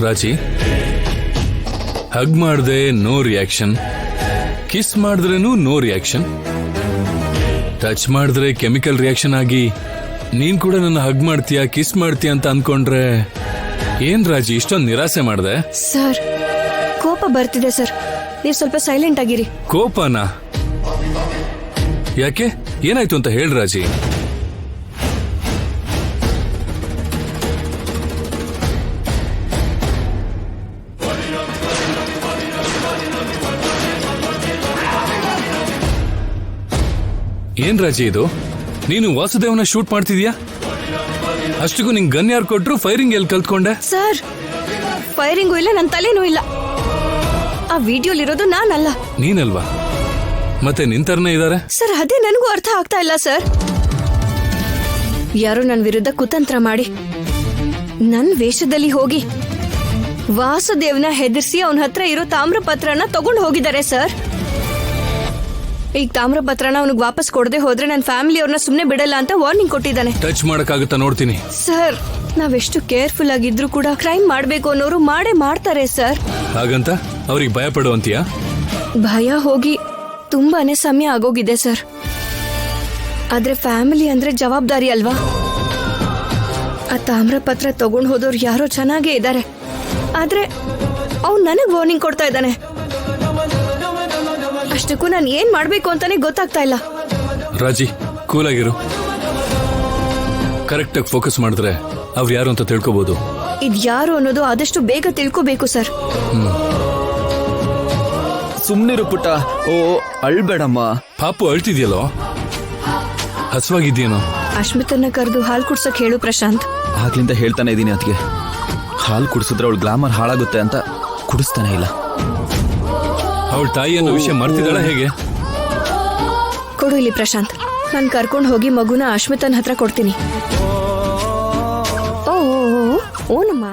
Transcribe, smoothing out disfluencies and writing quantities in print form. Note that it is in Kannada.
ರಾಜಿ, ಹಗ್ ಮಾಡಿದ್ರೆ ನೋ ರಿಯಾಕ್ಷನ್, ಕಿಸ್ ಮಾಡಿದ್ರೇನು ನೋ ರಿಯಾಕ್ಷನ್, ಟಚ್ ಮಾಡಿದ್ರೆ ಕೆಮಿಕಲ್ ರಿಯಾಕ್ಷನ್ ಆಗಿ ನೀನ್ ಕೂಡ ನನ್ನ ಹಗ್ ಮಾಡ್ತೀಯಾ ಕಿಸ್ ಮಾಡ್ತೀಯ ಅಂತ ಅನ್ಕೊಂಡ್ರೆ ಏನ್ ರಾಜಿ ಇಷ್ಟೊಂದು ನಿರಾಸೆ ಮಾಡ್ದೆ? ಸರ್, ಕೋಪ ಬರ್ತಿದೆ ಸರ್, ನೀವು ಸ್ವಲ್ಪ ಸೈಲೆಂಟ್ ಆಗಿರಿ. ಕೋಪನಾ? ಯಾಕೆ, ಏನಾಯ್ತು ಅಂತ ಹೇಳ್ ರಾಜಿ. ಏನ್ ರಾಜಿ ಇದು, ನೀನು ವಾಸುದೇವನ ಶೂಟ್ ಮಾಡ್ತಿದ್ಯಾ? ಅಷ್ಟಿಗೂ ನಿಂಗೆ ಗನ್ ಯಾರು ಕೊಟ್ರು, ಫೈರಿಂಗ್ ಎಲ್ಲಿ ಕಲ್ತ್ಕೊಂಡೆ? ಸರ್, ಫೈರಿಂಗೂ ಇಲ್ಲ, ನನ್ನ ತಲೆನೂ ಇಲ್ಲ. ಆ ವಿಡಿಯೋಲಿರೋದು ನಾನಲ್ಲ. ನೀನಲ್ವಾ? ಮತ್ತೆ ನಿಂತರನೇ ಇದಾರೆ. ಸರ್, ಅದೇ ನನಗೂ ಅರ್ಥ ಆಗ್ತಾ ಇಲ್ಲ ಸರ್. ಯಾರೋ ನನ್ನ ವಿರುದ್ಧ ಕುತಂತ್ರ ಮಾಡಿ ನನ್ನ ವೇಷದಲ್ಲಿ ಹೋಗಿ ವಾಸುದೇವ್ನ ಹೆದರ್ಸಿ ಅವನ ಹತ್ರ ಇರೋ ತಾಮ್ರಪತ್ರನ ತಗೊಂಡು ಹೋಗಿದ್ದಾರೆ ಸರ್. ಈಗ ತಾಮ್ರಪತ್ರನ ಅವನಿಗೆ ವಾಪಸ್ ಕೊಡದೆ ಹೋದ್ರೆ ನನ್ನ ಫ್ಯಾಮಿಲಿ ಅವ್ರನ್ನ ಸುಮ್ನೆ ಬಿಡಲ್ಲ ಅಂತ ವಾರ್ನಿಂಗ್ ಕೊಟ್ಟಿದ್ದಾನೆ. ಟಚ್ ಮಾಡಕ್ಕಾಗುತ್ತಾ ನೋಡ್ತೀನಿ. ಸರ್, ನಾವೆಷ್ಟು ಕೇರ್ಫುಲ್ ಆಗಿದ್ರು ಕೂಡ ಕ್ರೈಮ್ ಮಾಡ್ಬೇಕು ಅನ್ನೋರು ಮಾಡೇ ಮಾಡ್ತಾರೆ ಸರ್. ಹಾಗಂತ ಅವ್ರಿಗೆ ಭಯ ಪಡುವಂತೀಯಾ? ಭಯ ಹೋಗಿ ತುಂಬಾನೇ ಸಮಯ ಆಗೋಗಿದೆ ಸರ್. ಆದ್ರೆ ಫ್ಯಾಮಿಲಿ ಅಂದ್ರೆ ಜವಾಬ್ದಾರಿ ಅಲ್ವಾ? ಆ ತಾಮ್ರಪತ್ರ ತಗೊಂಡು ಹೋದವ್ರು ಯಾರೋ ಚೆನ್ನಾಗೇ ಇದ್ದಾರೆ, ಆದ್ರೆ ಅವ್ನು ನನಗ್ ವಾರ್ನಿಂಗ್ ಕೊಡ್ತಾ ಇದ್ದಾನೆ. ಅಷ್ಟಕ್ಕೂ ನಾನು ಏನ್ ಮಾಡ್ಬೇಕು ಅಂತಾನೆ ಗೊತ್ತಾಗ್ತಾ ಇಲ್ಲ. ರಾಜಿ, ಕೂಲ್ ಆಗಿರು. ಕರೆಕ್ಟ್ ಆಗಿ ಫೋಕಸ್ ಮಾಡಿದ್ರೆ ಅವ್ರು ಯಾರು ಅಂತ ತಿಳ್ಕೋಬಹುದು. ಇದ್ ಯಾರು ಅನ್ನೋದು ಆದಷ್ಟು ಬೇಗ ತಿಳ್ಕೋಬೇಕು ಸರ್. ಸುಮ್ನಿರು ಪುಟ್ಟ. ಓ, ಅಳ್ಬೇಡಮ್ಮ. ಪಾಪು ಅಳ್ತಿದ್ಯಲ್ಲೋ, ಹಸುವಾಗಿದ್ಯೇನೋ? ಅಶ್ಮಿತನ್ನ ಕರೆದು ಹಾಲು ಕುಡ್ಸಕ್ ಹೇಳು ಪ್ರಶಾಂತ್. ಆಗ್ಲಿಂದ ಹೇಳ್ತಾನೆ ಇದೀನಿ ಅದಕ್ಕೆ, ಹಾಲು ಕುಡಿಸಿದ್ರೆ ಅವಳು ಗ್ಲಾಮರ್ ಹಾಳಾಗುತ್ತೆ ಅಂತ ಕುಡಿಸ್ತಾನೆ ಇಲ್ಲ. ಅವಳ ತಾಯಿ ಅನ್ನೋ ವಿಷಯ ಮರ್ತಿದ್ದಾಳ ಹೇಗೆ? ಕೊಡು ಇಲ್ಲಿ ಪ್ರಶಾಂತ್, ನಾನು ಕರ್ಕೊಂಡು ಹೋಗಿ ಮಗುನ ಅಶ್ಮಿತನ್ ಹತ್ರ ಕೊಡ್ತೀನಿ. ಓ ಓ ಓ ನಮ್ಮ